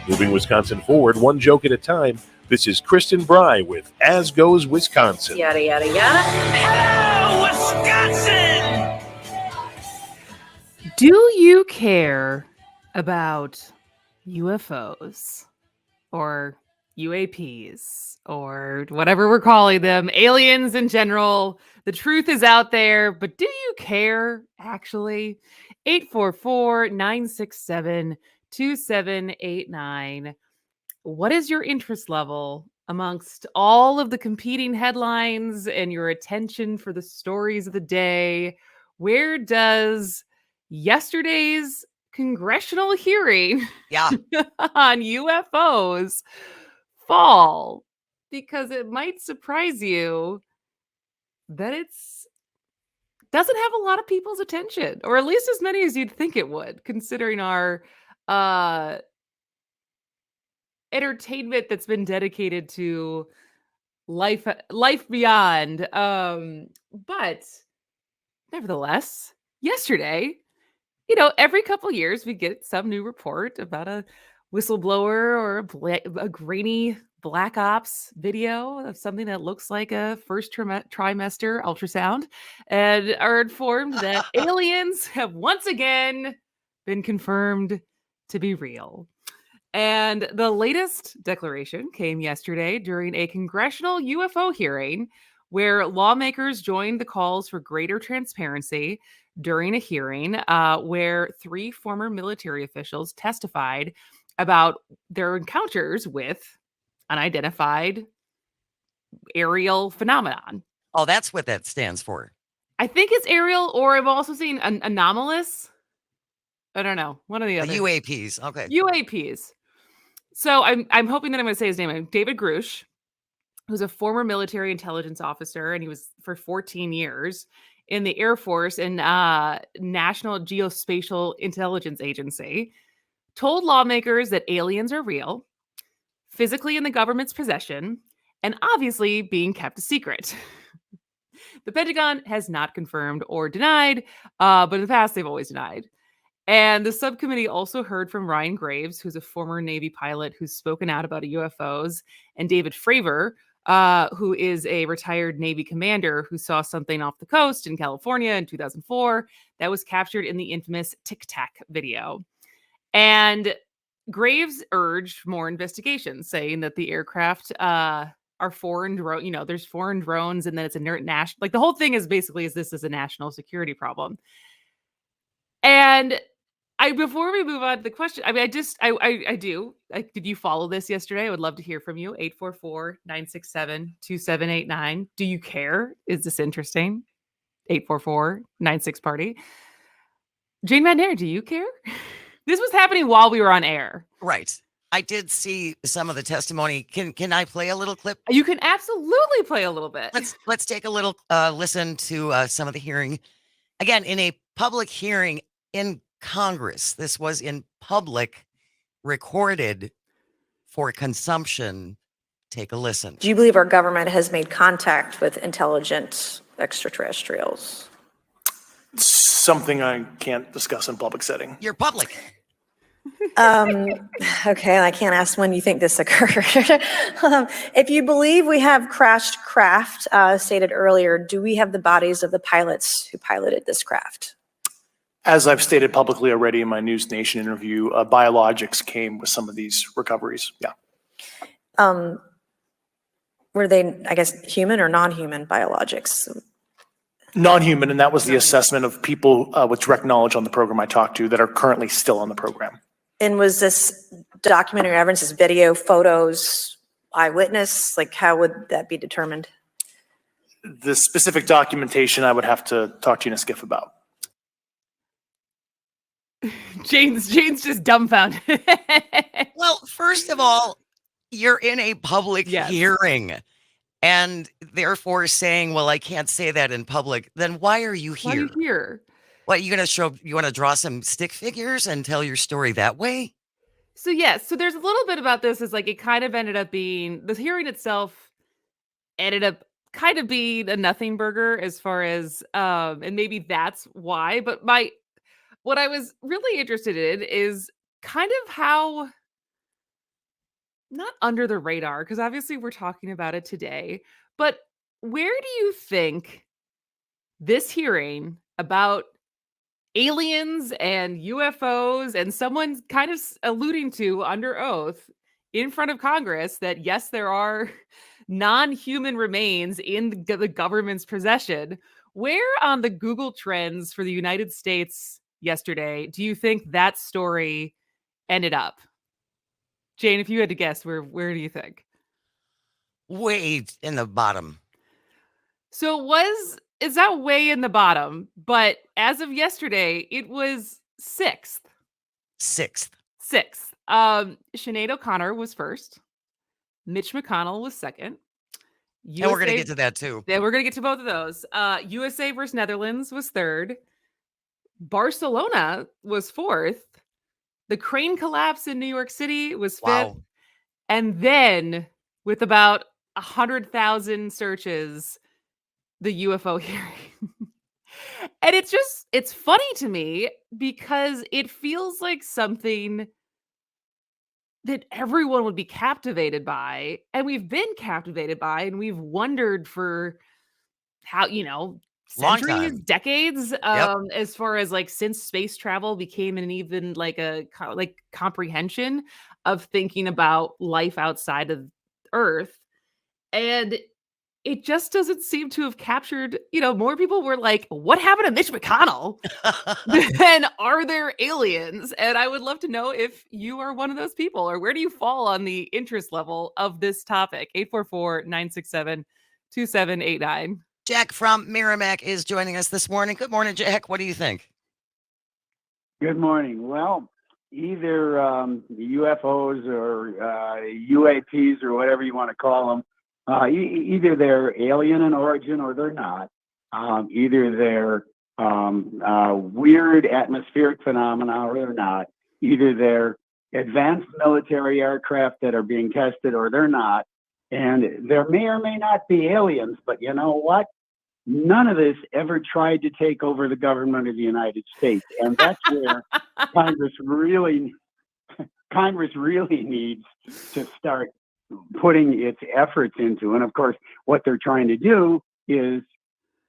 Moving Wisconsin forward, one joke at a time. This is Kristen Bry with As Goes Wisconsin. Yada, yada, yada. Hello, Wisconsin! Do you care about UFOs or UAPs or whatever we're calling them, aliens in general? The truth is out there, but do you care actually? 844-967-2789. What is your interest level amongst all of the competing headlines and your attention for the stories of the day? Where does yesterday's congressional hearing on UFOs fall? Because it might surprise you that it's doesn't have a lot of people's attention, or at least as many as you'd think it would, considering our entertainment that's been dedicated to life beyond. But nevertheless, yesterday, every couple years we get some new report about a whistleblower or a grainy black ops video of something that looks like a first trimester ultrasound, and are informed that aliens have once again been confirmed to be real. And the latest declaration came yesterday during a congressional UFO hearing where lawmakers joined the calls for greater transparency during a hearing where 3 former military officials testified about their encounters with unidentified aerial phenomenon. Oh, that's what that stands for. I think it's aerial, or I've also seen anomalous. I don't know. One of the other. UAPs. Okay. UAPs. So I'm hoping that I'm going to say his name. I'm David Grush, who's a former military intelligence officer, and he was for 14 years in the Air Force and National Geospatial Intelligence Agency, told lawmakers that aliens are real, physically in the government's possession, and obviously being kept a secret. The Pentagon has not confirmed or denied, but in the past they've always denied. And the subcommittee also heard from Ryan Graves, who's a former Navy pilot who's spoken out about UFOs, and David Fravor, who is a retired Navy commander who saw something off the coast in California in 2004 that was captured in the infamous Tic Tac video. And Graves urged more investigations, saying that the aircraft are foreign drone. There's foreign drones, and then it's a national. Like, the whole thing is basically this is a national security problem. And before we move on to the question, I do. Did you follow this yesterday? I would love to hear from you. 844-967-2789. Do you care? Is this interesting? 844-96-party. Jane Van Nair, do you care? This was happening while we were on air. Right. I did see some of the testimony. Can I play a little clip? You can absolutely play a little bit. Let's take a little listen to some of the hearing. Again, in a public hearing in Congress. This was in public, recorded for consumption. Take a listen. Do you believe our government has made contact with intelligent extraterrestrials? Something I can't discuss in public setting. You're public. Okay, I can't ask when you think this occurred. If you believe we have crashed craft, stated earlier, do we have the bodies of the pilots who piloted this craft? As I've stated publicly already in my News Nation interview, biologics came with some of these recoveries. Yeah. Were they, I guess, human or non-human biologics? Non-human, and that was the assessment of people with direct knowledge on the program I talked to that are currently still on the program. And was this documentary evidence, this video, photos, eyewitness? Like, how would that be determined? The specific documentation I would have to talk to you in a skiff about. Jane's just dumbfounded. Well, first of all, you're in a public hearing, and therefore saying, well, I can't say that in public. Then why are you here? Why are you here? What, you want to draw some stick figures and tell your story that way? So yes, so there's a little bit about this, is like it kind of ended up being, the hearing itself ended up kind of being a nothing burger as far as and maybe that's why, but what I was really interested in is kind of how not under the radar, because obviously we're talking about it today, but where do you think this hearing about aliens and UFOs and someone kind of alluding to under oath in front of Congress that yes, there are non-human remains in the government's possession. Where on the Google Trends for the United States yesterday do you think that story ended up? Jane, if you had to guess, where do you think? Way in the bottom. So is that way in the bottom, but as of yesterday, it was sixth. Sixth. Sinead O'Conner was first. Mitch McConnell was second. And we're going to get to that too. Yeah, we're going to get to both of those. USA versus Netherlands was third. Barcelona was fourth. The crane collapse in New York City was fifth. Wow. And then with about 100,000 searches, the UFO hearing. And it's funny to me because it feels like something that everyone would be captivated by, and we've been captivated by, and we've wondered for how, Long centuries, time. decades, as far as like since space travel became an even like a comprehension of thinking about life outside of Earth. And it just doesn't seem to have captured, more people were like, what happened to Mitch McConnell? Then are there aliens? And I would love to know if you are one of those people, or where do you fall on the interest level of this topic? 844-967-2789. Jack from Merrimack is joining us this morning. Good morning, Jack. What do you think? Good morning. Well, either UFOs or UAPs or whatever you want to call them, either they're alien in origin or they're not. Either they're weird atmospheric phenomena or they're not. Either they're advanced military aircraft that are being tested or they're not. And there may or may not be aliens, but you know what? None of this ever tried to take over the government of the United States. And that's where Congress really needs to start putting its efforts into. And of course, what they're trying to do is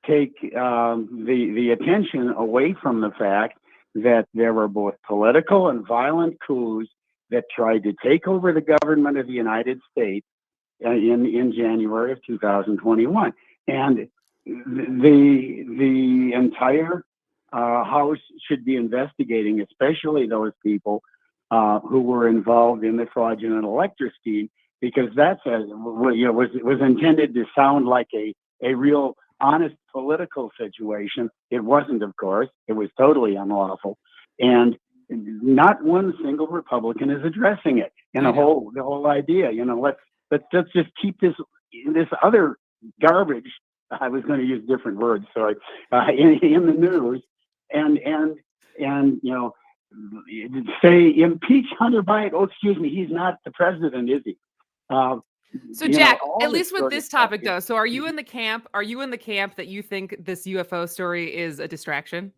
take the attention away from the fact that there were both political and violent coups that tried to take over the government of the United States in January of 2021. And the entire House should be investigating, especially those people who were involved in the fraudulent elector scheme, because that's was intended to sound like a real honest political situation. It wasn't, of course. It was totally unlawful, and not one single Republican is addressing it. And the whole idea, let's just keep this other garbage. I was going to use different words, sorry, in the news, and say impeach Hunter Biden. Oh, excuse me, he's not the president, is he? So Jack, at least with this topic though, so are you in the camp that you think this UFO story is a distraction?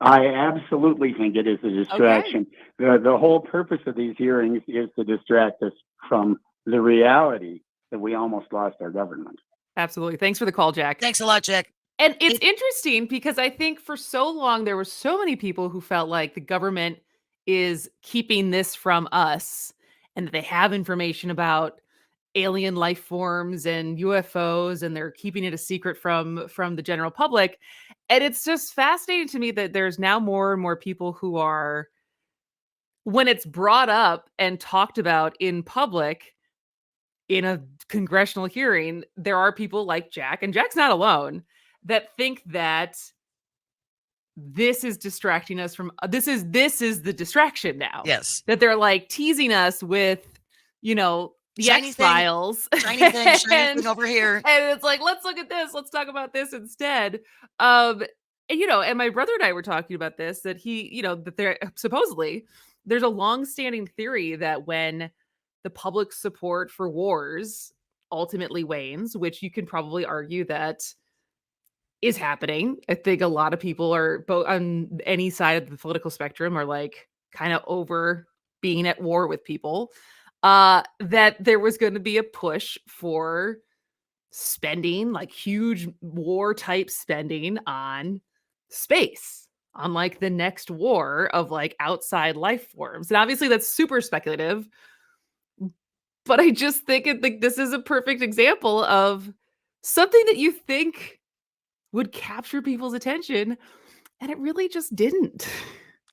I absolutely think it is a distraction. Okay. The whole purpose of these hearings is to distract us from the reality that we almost lost our government. Absolutely. Thanks for the call, Jack. Thanks a lot, Jack. And it's interesting because I think for so long there were so many people who felt like the government is keeping this from us and that they have information about alien life forms and UFOs and they're keeping it a secret from the general public. And it's just fascinating to me that there's now more and more people who are, when it's brought up and talked about in public in a congressional hearing, there are people like Jack, and Jack's not alone, that think that this is distracting us from this is the distraction now. Yes. That they're like teasing us with, the X-Files. Shiny thing over here. And it's like, let's look at this. Let's talk about this instead. And my brother and I were talking about this, that that there supposedly there's a long-standing theory that when the public support for wars ultimately wanes, which you can probably argue that is happening. I think a lot of people are both on any side of the political spectrum are like kind of over being at war with people, that there was going to be a push for spending, like huge war type spending on space, on like the next war of like outside life forms. And obviously that's super speculative, but I just think this is a perfect example of something that you think would capture people's attention, and it really just didn't.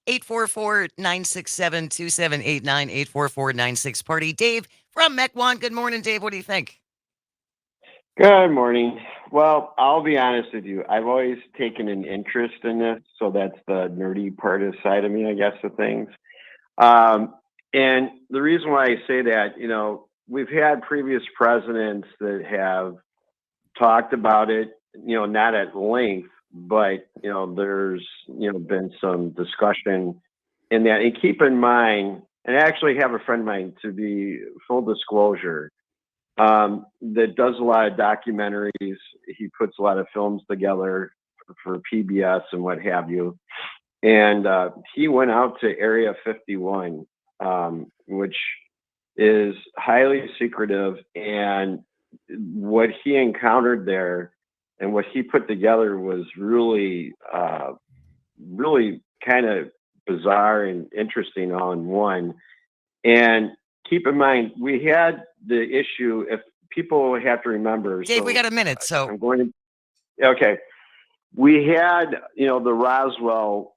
844-967-2789, 844-96-PARTY. Dave from Mequon. Good morning, Dave. What do you think? Good morning. Well, I'll be honest with you. I've always taken an interest in this, so that's the nerdy part of side of me, I guess, of things. And the reason why I say that, we've had previous presidents that have talked about it, not at length, but, there's, been some discussion in that. And keep in mind, and I actually have a friend of mine, to be full disclosure, that does a lot of documentaries. He puts a lot of films together for PBS and what have you. And he went out to Area 51, which is highly secretive. And what he encountered there and what he put together was really, really kind of bizarre and interesting all in one. And keep in mind, we had the issue, if people have to remember. Dave, we got a minute, so. I'm going to, okay. We had, the Roswell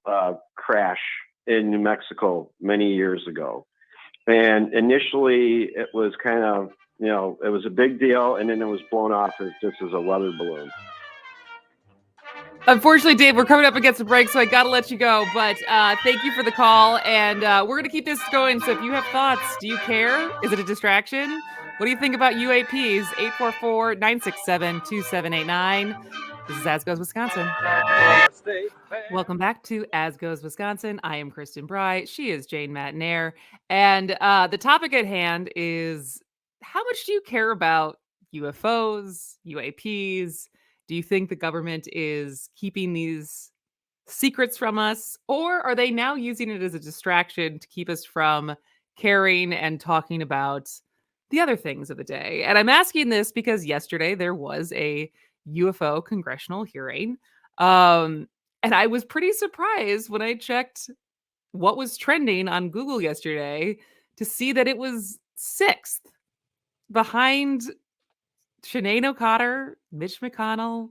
crash in New Mexico many years ago. And initially it was kind of, it was a big deal, and then it was blown off just as a weather balloon. Unfortunately, Dave, we're coming up against the break, so I got to let you go. But thank you for the call, and we're going to keep this going. So if you have thoughts, do you care? Is it a distraction? What do you think about UAPs? 844-967-2789. This is As Goes Wisconsin. Welcome back to As Goes Wisconsin. I am Kristen Bry. She is Jane Matinaire. And the topic at hand is, how much do you care about UFOs, UAPs? Do you think the government is keeping these secrets from us, or are they now using it as a distraction to keep us from caring and talking about the other things of the day? And I'm asking this because yesterday there was a UFO congressional hearing. And I was pretty surprised when I checked what was trending on Google yesterday to see that it was 6th behind Sinead O'Conner, Mitch McConnell,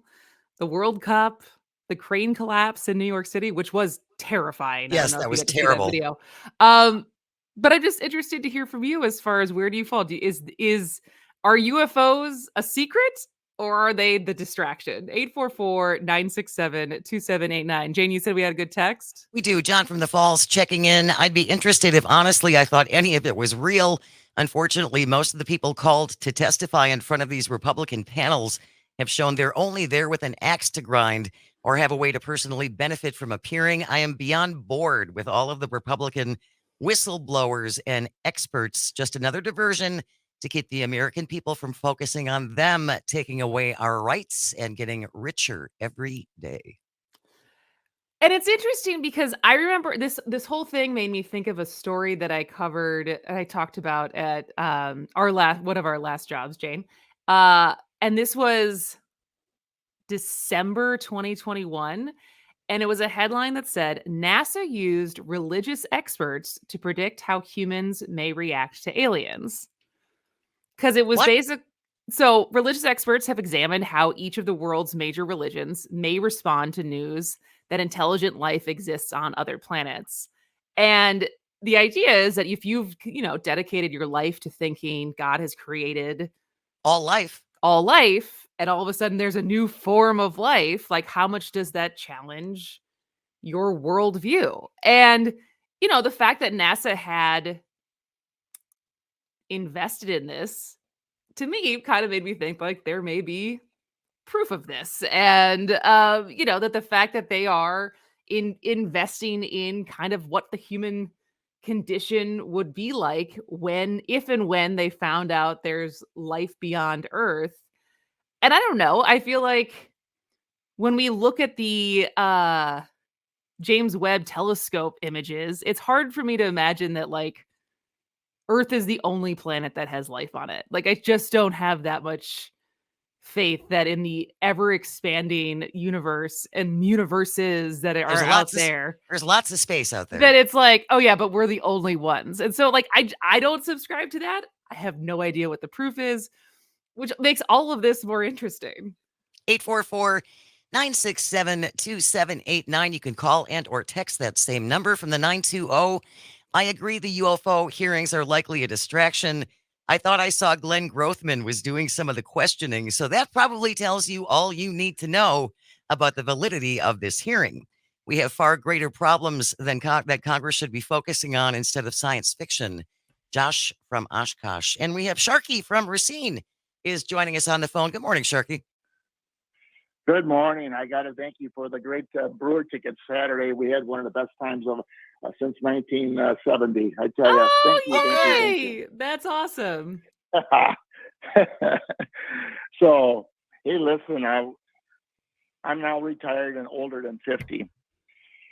the World Cup, the crane collapse in New York City, which was terrifying. Yes, that was terrible. Video. But I'm just interested to hear from you as far as, where do you fall? Are UFOs a secret, or are they the distraction? 844-967-2789. Jane, you said we had a good text? We do. John from the Falls checking in. I'd be interested if honestly I thought any of it was real. Unfortunately, most of the people called to testify in front of these Republican panels have shown they're only there with an axe to grind or have a way to personally benefit from appearing. I am beyond bored with all of the Republican whistleblowers and experts. Just another diversion to keep the American people from focusing on them taking away our rights and getting richer every day. And it's interesting because I remember this whole thing made me think of a story that I covered and I talked about at one of our last jobs, Jane. And this was December 2021. And it was a headline that said, NASA used religious experts to predict how humans may react to aliens. Because it was basic. So religious experts have examined how each of the world's major religions may respond to news that intelligent life exists on other planets. And the idea is that if you've, dedicated your life to thinking God has created all life, and all of a sudden there's a new form of life, like how much does that challenge your worldview? And, the fact that NASA had invested in this, to me, kind of made me think like there may be proof of this. And, that the fact that they are investing in kind of what the human condition would be like if and when they found out there's life beyond Earth. And I don't know, I feel like when we look at the James Webb telescope images, it's hard for me to imagine that like Earth is the only planet that has life on it. Like, I just don't have that much faith that in the ever expanding universe and universes that are out there, There's lots of space out there. that it's like, oh yeah, but we're the only ones. And so like, I don't subscribe to that. I have no idea what the proof is, which makes all of this more interesting. 844-967-2789. You can call and or text that same number from the 920. I agree the UFO hearings are likely a distraction. I thought I saw Glenn Grothman was doing some of the questioning, so that probably tells you all you need to know about the validity of this hearing. We have far greater problems than that Congress should be focusing on instead of science fiction. Josh from Oshkosh. And we have Sharky from Racine is joining us on the phone. Good morning, Sharky. Good morning. I got to thank you for the great Brewer ticket Saturday. We had one of the best times of since 1970. I tell you, thank you. That's awesome. So, hey, listen, I'm now retired and older than 50.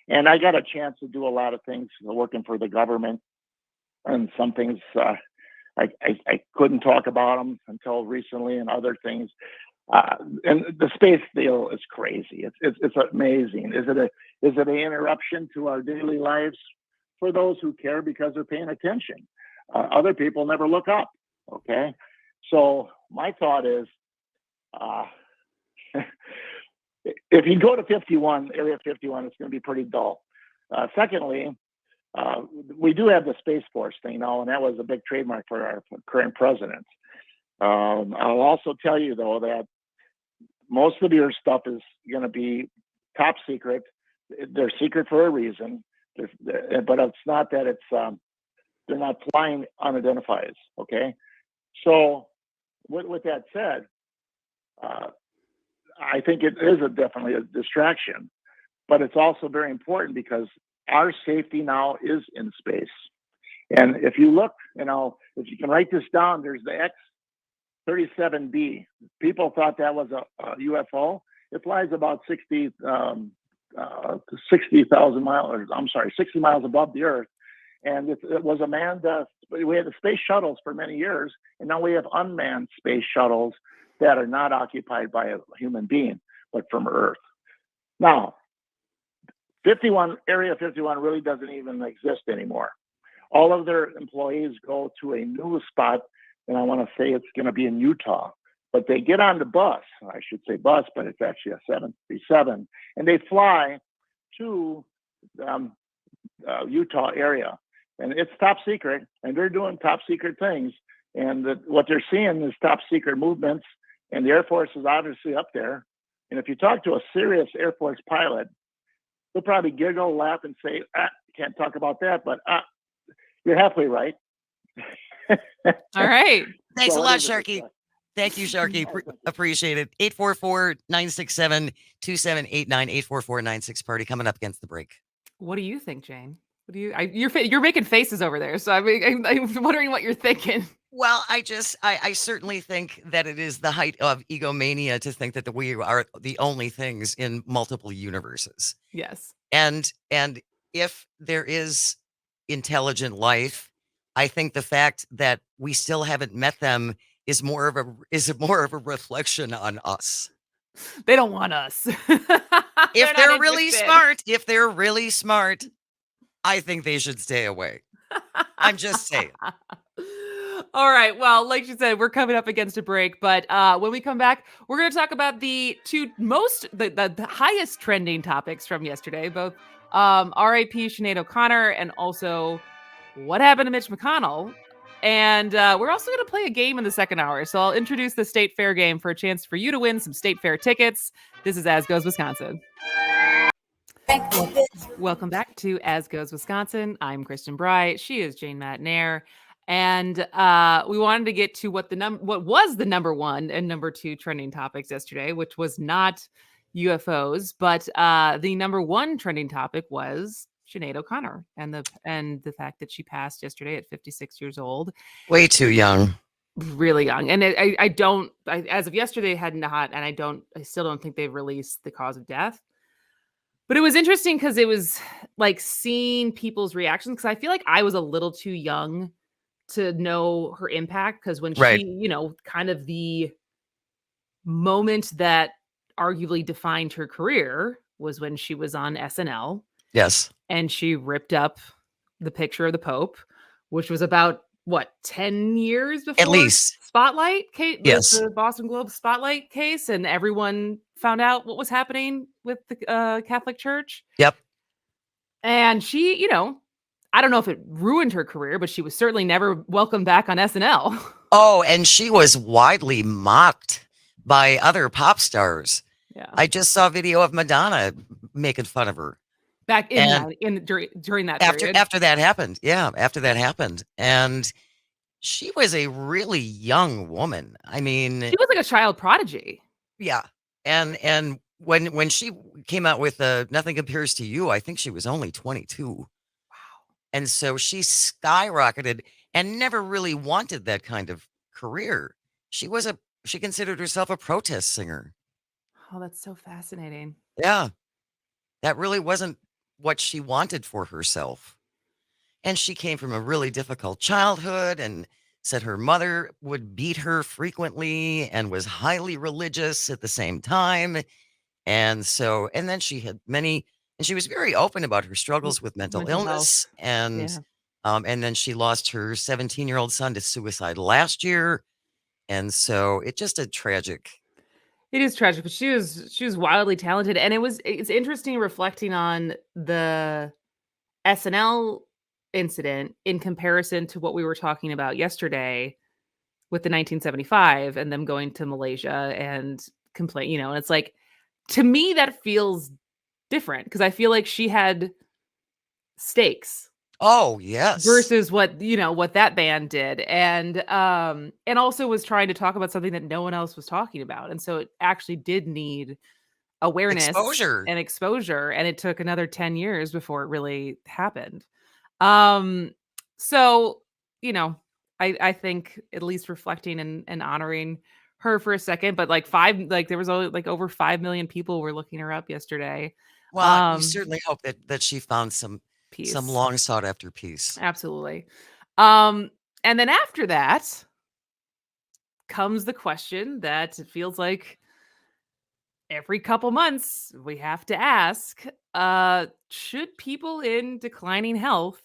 And I got a chance to do a lot of things working for the government. And some things I couldn't talk about them until recently, and other things. And the space deal is crazy. It's amazing. Is it an interruption to our daily lives? For those who care because they're paying attention. Other people never look up. Okay, so my thought is, if you go to 51, Area 51, it's going to be pretty dull. Secondly, we do have the Space Force thing now, and that was a big trademark for our current president. I'll also tell you, though, that most of your stuff is going to be top secret. They're secret for a reason, but it's not that they're not flying unidentified. Okay, so with that said, I think it is definitely a distraction, but it's also very important because our safety now is in space. And if you look, if you can write this down, there's the X-37B. People thought that was a UFO. It flies about 60,000 miles, 60 miles above the Earth. And it was a manned, we had the space shuttles for many years, and now we have unmanned space shuttles that are not occupied by a human being, but from Earth. Now, Area 51 really doesn't even exist anymore. All of their employees go to a new spot, and I want to say it's going to be in Utah. But they get on the bus, I should say bus, but it's actually a 737, and they fly to Utah area. And it's top secret, and they're doing top secret things. And what they're seeing is top secret movements, and the Air Force is obviously up there. And if you talk to a serious Air Force pilot, they'll probably giggle, laugh, and say, can't talk about that, but you're halfway right. All right. Thanks a lot, Sharky. Thank you, Sharky. Appreciate it. 844-967-2789, 844-96-PARTY, coming up against the break. What do you think, Jane? What do you? You're making faces over there, so I'm wondering what you're thinking. Well, I certainly think that it is the height of egomania to think that we are the only things in multiple universes. Yes. And if there is intelligent life, I think the fact that we still haven't met them is more of a reflection on us. They don't want us. If they're really smart, I think they should stay away. I'm just saying. All right. Well, like you said, we're coming up against a break, but when we come back, we're going to talk about the highest trending topics from yesterday, both R.I.P. Sinead O'Conner and also what happened to Mitch McConnell. And we're also going to play a game in the second hour. So I'll introduce the State Fair game for a chance for you to win some State Fair tickets. This is As Goes Wisconsin. Welcome back to As Goes Wisconsin. I'm Kristen Bry. She is Jane Matnair. And we wanted to get to what was the number one and number two trending topics yesterday, which was not UFOs, but the number one trending topic was Sinead O'Conner and the fact that she passed yesterday at 56 years old. Way too young. Really young. And as of yesterday, had not, and I still don't think they've released the cause of death. But it was interesting because it was like seeing people's reactions, because I feel like I was a little too young to know her impact, because when Right. she, kind of the moment that arguably defined her career was when she was on SNL Yes. and she ripped up the picture of the Pope, which was about what, 10 years At before least. Spotlight case, Yes. the Boston Globe Spotlight case, and everyone found out what was happening with the Catholic Church. Yep. And she, I don't know if it ruined her career, but she was certainly never welcomed back on SNL. Oh, and she was widely mocked by other pop stars. Yeah. I just saw a video of Madonna making fun of her. Back in And that, during that after period. after that happened. Yeah, after that happened. And she was a really young woman. I mean, She was like a child prodigy. yeah. And when she came out with Nothing Compares to You, I think she was only 22. Wow. And so she skyrocketed and never really wanted that kind of career. She considered herself a protest singer. Oh, that's so fascinating. Yeah. That really wasn't what she wanted for herself. And she came from a really difficult childhood and said her mother would beat her frequently and was highly religious at the same time. And then she had and she was very open about her struggles with mental Mental illness. health. And then she lost her 17-year-old son to suicide last year. And so it's just a tragic. It is tragic, but she was wildly talented, and it's interesting reflecting on the SNL incident in comparison to what we were talking about yesterday with the 1975 and them going to Malaysia and complain, and it's like, to me that feels different because I feel like she had stakes. Oh, yes. Versus what that band did, and also was trying to talk about something that no one else was talking about, and so it actually did need awareness and exposure, and it took another 10 years before it really happened. So I think at least reflecting and honoring her for a second, but there was only over 5 million people were looking her up yesterday. Well, you certainly hope that she found some Peace. Some long sought after peace. Absolutely. And then after that comes the question that it feels like every couple months we have to ask, should people in declining health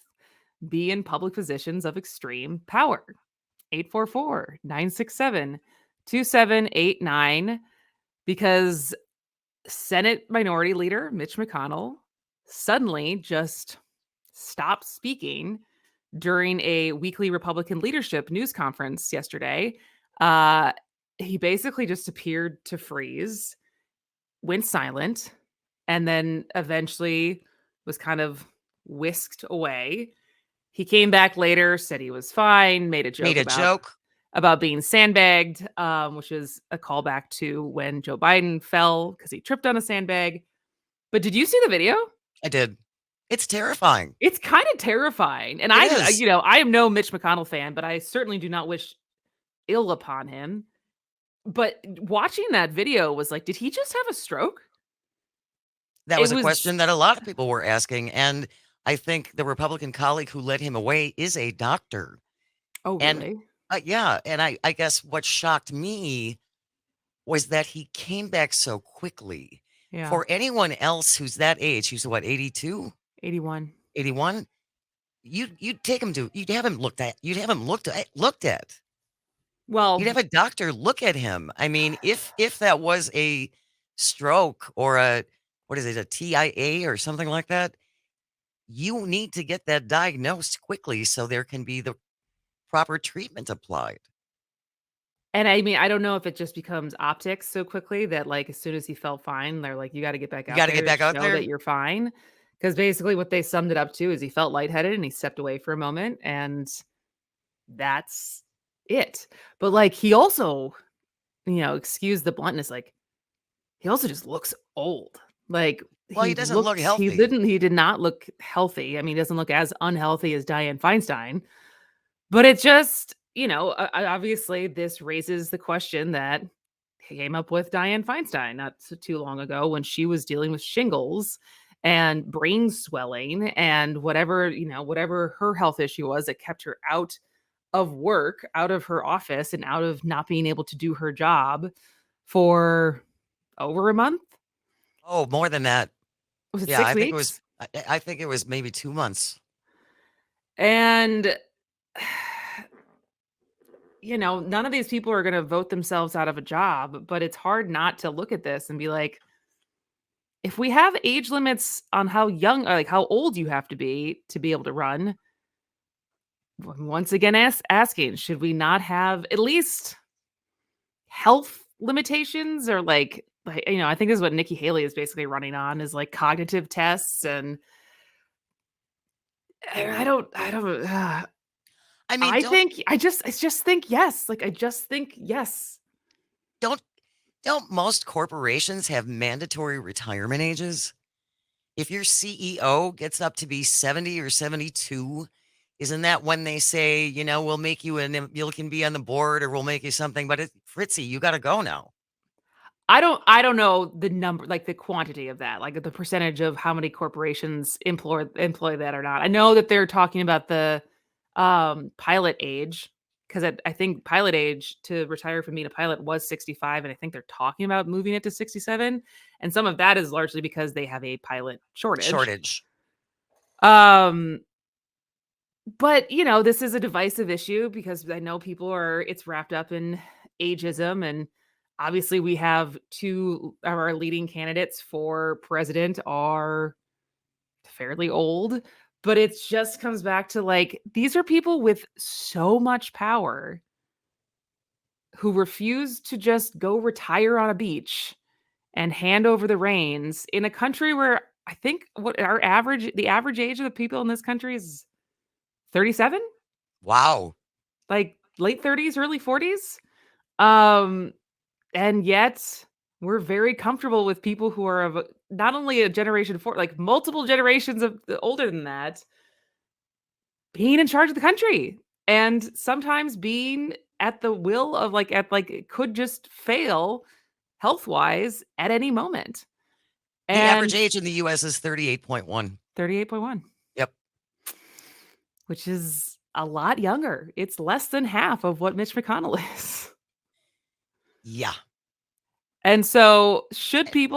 be in public positions of extreme power? 844-967-2789, because Senate Minority Leader Mitch McConnell suddenly just stopped speaking during a weekly Republican leadership news conference yesterday. He basically just appeared to freeze, went silent, and then eventually was kind of whisked away. He came back later, said he was fine, made a joke about being sandbagged, which is a callback to when Joe Biden fell because he tripped on a sandbag. But did you see the video? I did. It's terrifying. It's kind of terrifying. And I am no Mitch McConnell fan, but I certainly do not wish ill upon him. But watching that video was like, did he just have a stroke? That was a question that a lot of people were asking. And I think the Republican colleague who led him away is a doctor. Oh, really? Yeah. And I guess what shocked me was that he came back so quickly. Yeah. For anyone else who's that age, who's what, 82? 81. 81? You'd take him you'd have him looked at. Well, you'd have a doctor look at him. I mean, if that was a stroke or a TIA or something like that, you need to get that diagnosed quickly so there can be the proper treatment applied. And I mean, I don't know if it just becomes optics so quickly that as soon as he felt fine, they're like, you got to get back out there. You got to get back out there that you're fine. Because basically what they summed it up to is he felt lightheaded and he stepped away for a moment, and that's it. But he also, excuse the bluntness, he also just looks old. He doesn't look healthy. He did not look healthy. I mean, he doesn't look as unhealthy as Dianne Feinstein. But it just, obviously this raises the question that came up with Dianne Feinstein not too long ago when she was dealing with shingles and brain swelling and whatever her health issue was that kept her out of work out of her office and out of not being able to do her job for over a month. Oh, more than that. Was it Yeah, 6 I think it was. weeks? I think it was maybe 2 months. And none of these people are going to vote themselves out of a job, but it's hard not to look at this and be like, if we have age limits on how young or like how old you have to be able to run, once again asking, should we not have at least health limitations or I think this is what Nikki Haley is basically running on is like cognitive tests and I don't I mean, I just think yes. Like I just think yes. don't most corporations have mandatory retirement ages? If your CEO gets up to be 70 or 72, isn't that when they say, we'll make you you can be on the board or we'll make you something? But Fritzy, you got to go now. I don't know the number, like the quantity of that, like the percentage of how many corporations employ that or not. I know that they're talking about the pilot age because I think pilot age to retire from being a pilot was 65, and I think they're talking about moving it to 67. And some of that is largely because they have a pilot shortage. But this is a divisive issue because I know it's wrapped up in ageism, and obviously we have two of our leading candidates for president are fairly old, but it just comes back to like, these are people with so much power who refuse to just go retire on a beach and hand over the reins in a country where I think the average age of the people in this country is 37. Wow. Like late 30s, early 40s. And yet we're very comfortable with people who are of not only a generation four, like multiple generations of older than that, being in charge of the country and sometimes being at the will of it could just fail health wise at any moment. The average age in the US is 38.1. 38.1. Yep. Which is a lot younger. It's less than half of what Mitch McConnell is. Yeah. And so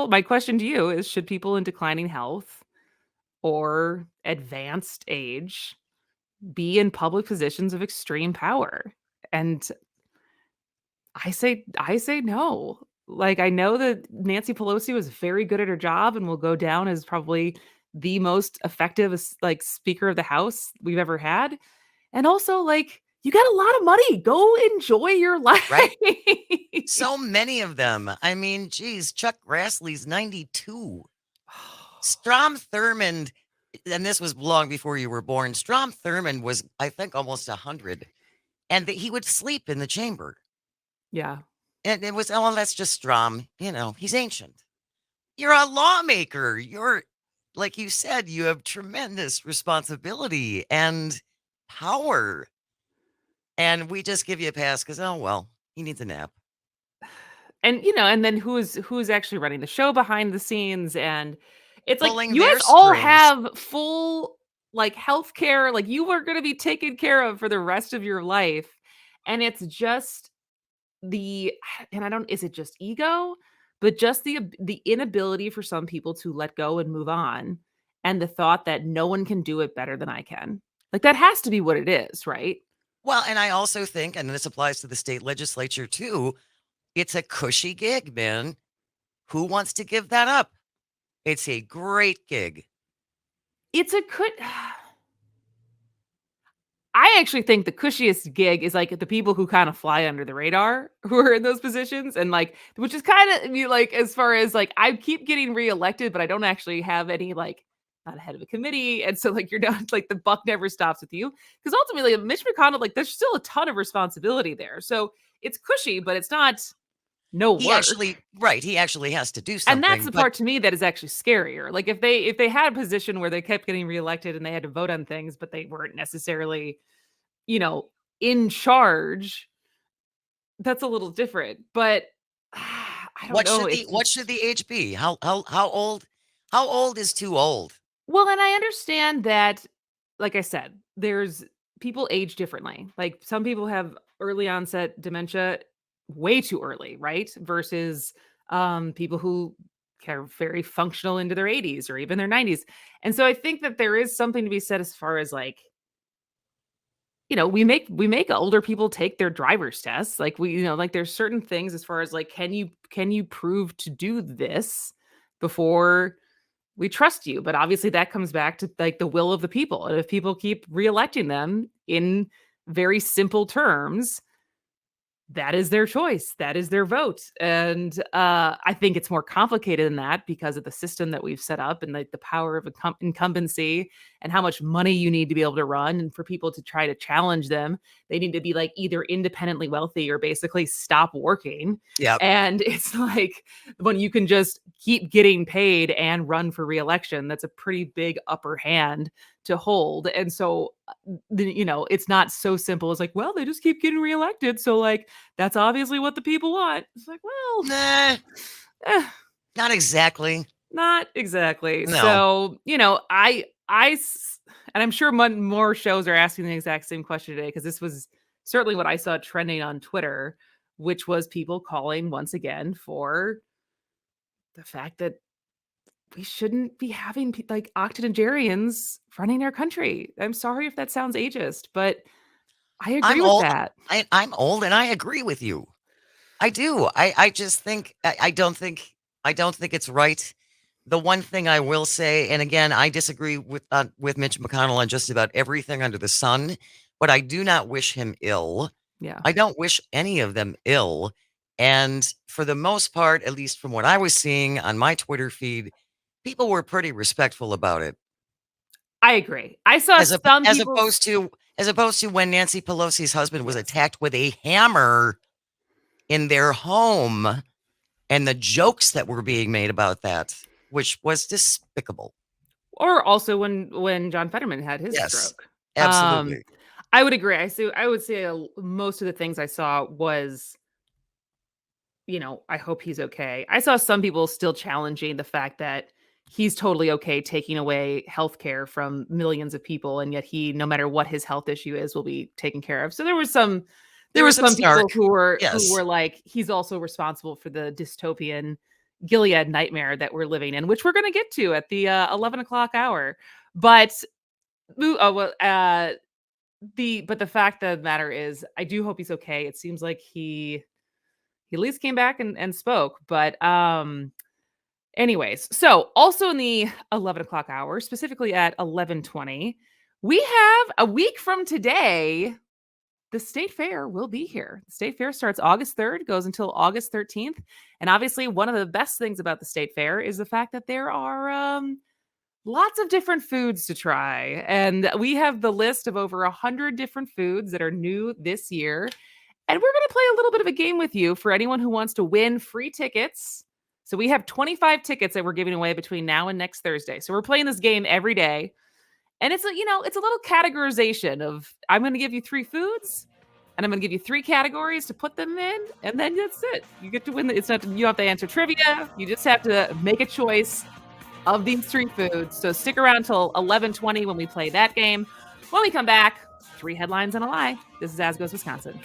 my question to you is, should people in declining health or advanced age be in public positions of extreme power? And I say no. Like, I know that Nancy Pelosi was very good at her job and will go down as probably the most effective Speaker of the House we've ever had. And also, you got a lot of money. Go enjoy your life. Right. So many of them. I mean, geez, Chuck Grassley's 92. Strom Thurmond, and this was long before you were born. Strom Thurmond was, I think, almost 100. And he would sleep in the chamber. Yeah. And it was, that's just Strom. He's ancient. You're a lawmaker. You're, like you said, you have tremendous responsibility and power. And we just give you a pass because, he needs a nap. And, and then who's actually running the show behind the scenes. And it's Pulling like, you their guys all strings. have full, health care. Like, you are going to be taken care of for the rest of your life. And it's just is it just ego? But just the inability for some people to let go and move on. And the thought that no one can do it better than I can. Like, that has to be what it is, right? Well, and I also think, and this applies to the state legislature too, it's a cushy gig, man. Who wants to give that up? It's a great gig. I actually think the cushiest gig is the people who kind of fly under the radar who are in those positions, and which is kind of as far as I keep getting reelected, but I don't actually have any not head of a committee, and so you're not the buck never stops with you, because ultimately Mitch McConnell there's still a ton of responsibility there, so it's cushy, but it's not work. He actually has to do something, and that's the part to me that is actually scarier. If they had a position where they kept getting reelected and they had to vote on things, but they weren't necessarily in charge, that's a little different. But I don't know. What should the age be? How old is too old? Well, and I understand that, like I said, there's people age differently. Like some people have early onset dementia way too early, right? Versus people who are very functional into their 80s or even their 90s. And so I think that there is something to be said as far as like, we make older people take their driver's tests. Like like there's certain things as far as like, can you prove to do this before we trust you? But obviously that comes back to like the will of the people. And if people keep reelecting them in very simple terms, that is their choice. That is their vote. And I think it's more complicated than that because of the system that we've set up and like the power of incumbency and how much money you need to be able to run. And for people to try to challenge them, they need to be like either independently wealthy or basically stop working. Yeah. And it's like when you can just keep getting paid and run for reelection, that's a pretty big upper hand to hold. And so, it's not so simple as like, well, they just keep getting reelected. So like, that's obviously what the people want. It's like, well, Nah, not exactly. not exactly. No. So, and I'm sure more shows are asking the exact same question today, because this was certainly what I saw trending on Twitter, which was people calling once again for the fact that we shouldn't be having like octogenarians running our country. I'm sorry if that sounds ageist, but I agree I'm with old. that. I'm old and I agree with you. I do. I just think I don't think it's right. The one thing I will say, and again, I disagree with Mitch McConnell on just about everything under the sun, but I do not wish him ill. Yeah. I don't wish any of them ill. And for the most part, at least from what I was seeing on my Twitter feed, people were pretty respectful about it. I agree. I saw As some as people opposed to when Nancy Pelosi's husband was attacked with a hammer in their home, and the jokes that were being made about that, which was despicable. or also when John Fetterman had his Yes, stroke. absolutely. I would agree. I would say most of the things I saw was, I hope he's okay. I saw some people still challenging the fact that he's totally okay taking away healthcare from millions of people, and yet he, no matter what his health issue is, will be taken care of. So there were some people snark. who were Yes. like, he's also responsible for the dystopian Gilead nightmare that we're living in, which we're going to get to at the 11 o'clock hour. But the fact of the matter is, I do hope he's okay. It seems like he at least came back and spoke. But anyways, so also in the 11 o'clock hour, specifically at 11:20, we have a week from today, the State Fair will be here. The State Fair starts August 3rd, goes until August 13th. And obviously, one of the best things about the State Fair is the fact that there are lots of different foods to try. And we have the list of over 100 different foods that are new this year. And we're going to play a little bit of a game with you for anyone who wants to win free tickets. So we have 25 tickets that we're giving away between now and next Thursday. So we're playing this game every day. And it's it's a little categorization of, I'm going to give you 3 foods and I'm going to give you 3 categories to put them in. And then that's it. You get to win. It's not, you don't have to answer trivia. You just have to make a choice of these 3 foods. So stick around till 11:20 when we play that game. When we come back, 3 headlines and a lie. This is As Goes Wisconsin.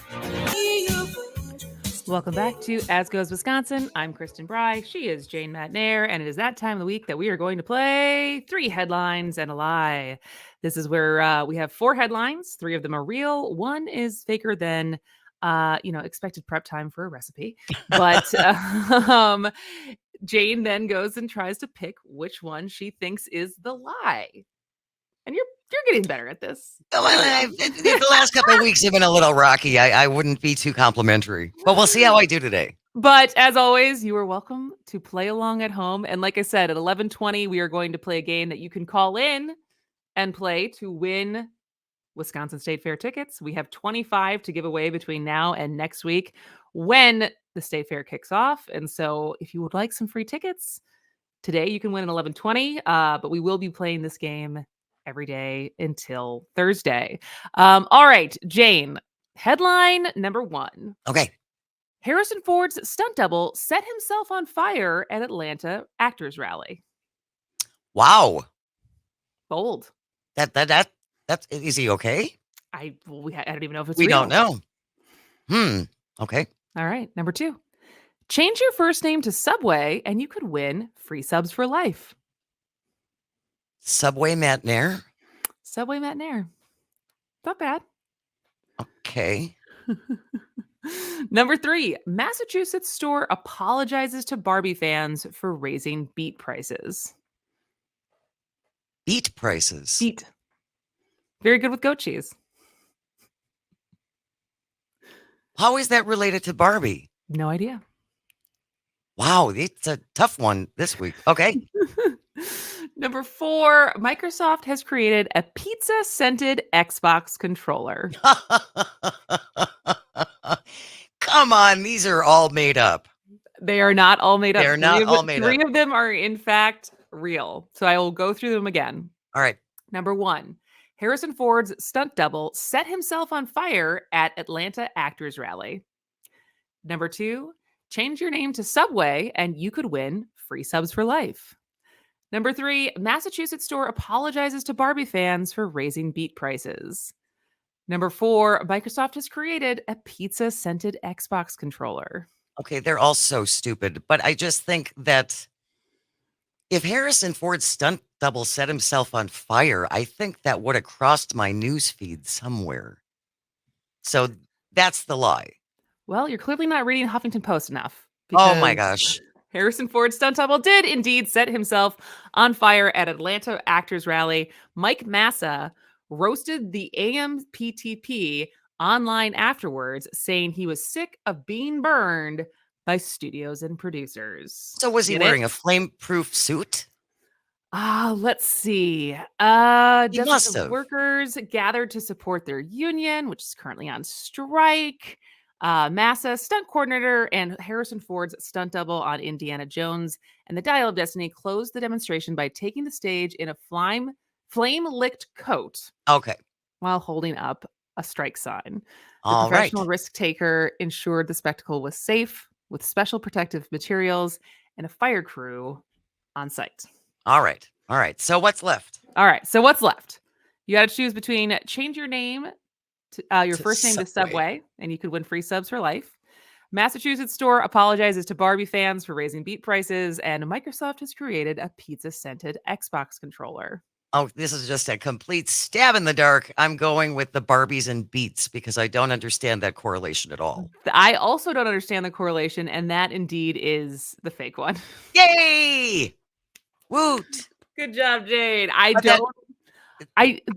Welcome back to As Goes Wisconsin. I'm Kristen Bry. She is Jane Matnair, and it is that time of the week that we are going to play 3 headlines and a lie. This is where we have 4 headlines. 3 of them are real. 1 is faker than, expected prep time for a recipe. But Jane then goes and tries to pick which one she thinks is the lie. And you're getting better at this. The last couple of weeks have been a little rocky. I wouldn't be too complimentary, but we'll see how I do today. But as always, you are welcome to play along at home. And like I said, at 11:20, we are going to play a game that you can call in and play to win Wisconsin State Fair tickets. We have 25 to give away between now and next week when the State Fair kicks off. And so if you would like some free tickets, today you can win at 11:20. But we will be playing this game every day until Thursday. All right, Jane, headline number 1. Okay. Harrison Ford's stunt double set himself on fire at Atlanta actors rally. Wow. Bold. That's is he okay? I don't even know if it's We real. don't know. Okay. All right. Number 2. Change your first name to Subway and you could win free subs for life. Subway Matnair. Subway Matnair. Not bad. Okay. Number 3. Massachusetts store apologizes to Barbie fans for raising beet prices. Beet prices. Beet. Very good with goat cheese. How is that related to Barbie? No idea. Wow, it's a tough one this week. Okay. Number 4. Microsoft has created a pizza-scented Xbox controller. Come on, these are all made up. They are not all made up. They're not all made up. 3 of them are, in fact, real. So I will go through them again. All right. Number 1. Harrison Ford's stunt double set himself on fire at Atlanta Actors Rally. Number 2. Change your name to Subway and you could win free subs for life. Number 3. Massachusetts store apologizes to Barbie fans for raising beet prices. Number 4. Microsoft has created a pizza-scented Xbox controller. Okay, they're all so stupid, but I just think that if Harrison Ford's stunt double set himself on fire, I think that would have crossed my news feed somewhere. So that's the lie. Well, you're clearly not reading Huffington Post enough. Oh my because gosh. Harrison Ford's stunt double did indeed set himself on fire at Atlanta Actors Rally. Mike Massa roasted the AMPTP online afterwards, saying he was sick of being burned by studios and producers. So was he Get wearing it? a flame-proof suit? Let's see. He Dozens must of have. workers gathered to support their union, which is currently on strike. Massa, stunt coordinator, and Harrison Ford's stunt double on Indiana Jones and the Dial of Destiny closed the demonstration by taking the stage in a flame-licked coat Okay. while holding up a strike sign. The All right. professional risk taker ensured the spectacle was safe with special protective materials and a fire crew on site. All right. All right. So what's left? All right. So what's left? You got to choose between change your name to your To first name to Subway. Subway, and you could win free subs for life. Massachusetts store apologizes to Barbie fans for raising beet prices, and Microsoft has created a pizza-scented Xbox controller. Oh, this is just a complete stab in the dark. I'm going with the Barbies and Beats because I don't understand that correlation at all. I also don't understand the correlation, and that indeed is the fake one. Yay! Woot! Good job, Jade.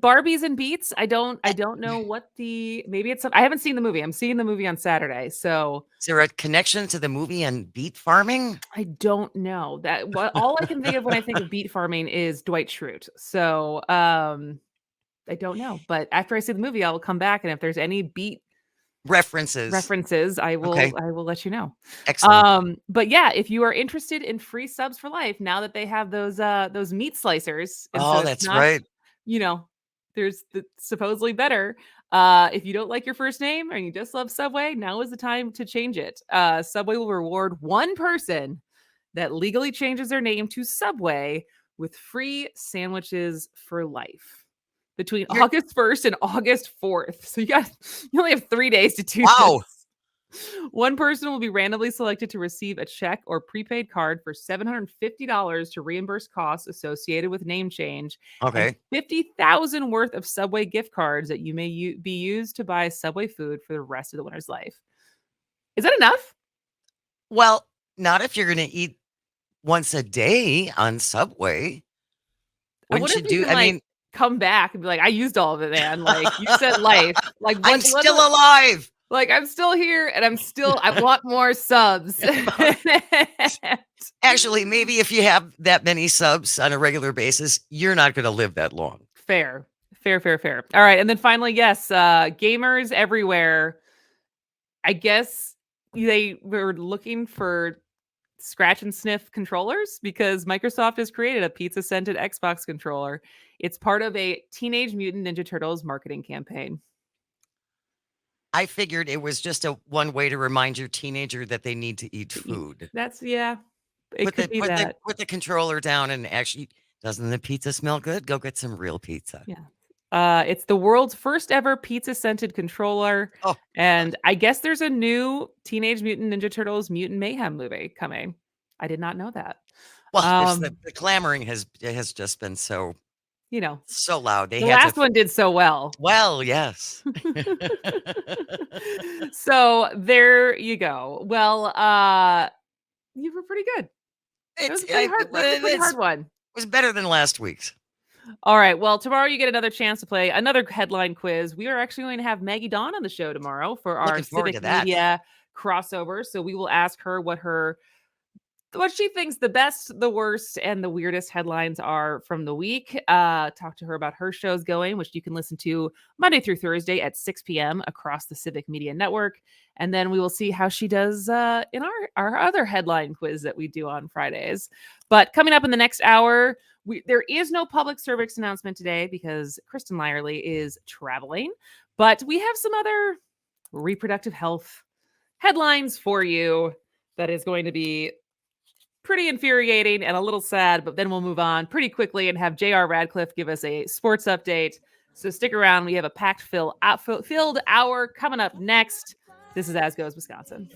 Barbies and Beats. I don't know what maybe it's I haven't seen the movie. I'm seeing the movie on Saturday. So Is there a connection to the movie and beet farming? I don't know that all I can think of when I think of beet farming is Dwight Schrute. So I don't know, but after I see the movie, I'll come back. And if there's any beet References. I will Okay. I will let you know. Excellent. But yeah, if you are interested in free subs for life, now that they have those meat slicers, and so Oh, it's that's not, right. there's supposedly better. If you don't like your first name and you just love Subway, now is the time to change it. Subway will reward one person that legally changes their name to Subway with free sandwiches for life between August 1st and August 4th. So you only have 3 days to do Wow. this. One person will be randomly selected to receive a check or prepaid card for $750 to reimburse costs associated with name change. Okay. And $50,000 worth of Subway gift cards that you may be used to buy Subway food for the rest of the winner's life. Is that enough? Well, not if you're going to eat once a day on Subway. Wouldn't you do? I mean, come back and be like, I used all of it, man. Like you said, life. Like I'm still alive. Like I'm still here, and I want more subs. Actually, maybe if you have that many subs on a regular basis, you're not going to live that long. Fair. All right, and then finally, yes, gamers everywhere. I guess they were looking for scratch and sniff controllers because Microsoft has created a pizza-scented Xbox controller. It's part of a Teenage Mutant Ninja Turtles marketing campaign. I figured it was just one way to remind your teenager that they need to eat food. That's It could be that. Put the controller down and actually, doesn't the pizza smell good? Go get some real pizza. Yeah. It's the world's first ever pizza scented controller. Oh, And I guess there's a new Teenage Mutant Ninja Turtles Mutant Mayhem movie coming. I did not know that. well, the clamoring has just been so You know, loud. They the had last to. one did so well. Well, yes. So there you go. Well, you were pretty good. It was a pretty hard, that's a pretty hard one. It was better than last week's. All right. Well, tomorrow you get another chance to play another headline quiz. We are actually going to have Maggie Dawn on the show tomorrow for our Looking forward to civic that. media crossover. So we will ask her what she thinks the best, the worst, and the weirdest headlines are from the week. Talk to her about her shows going, which you can listen to Monday through Thursday at 6 p.m. across the Civic Media Network. And then we will see how she does in our other headline quiz that we do on Fridays. But coming up in the next hour, there is no public service announcement today because Kristen Lyerly is traveling. But we have some other reproductive health headlines for you that is going to be pretty infuriating and a little sad, but then we'll move on pretty quickly and have J.R. Radcliffe give us a sports update. So stick around. We have a packed filled hour coming up next. This is As Goes Wisconsin.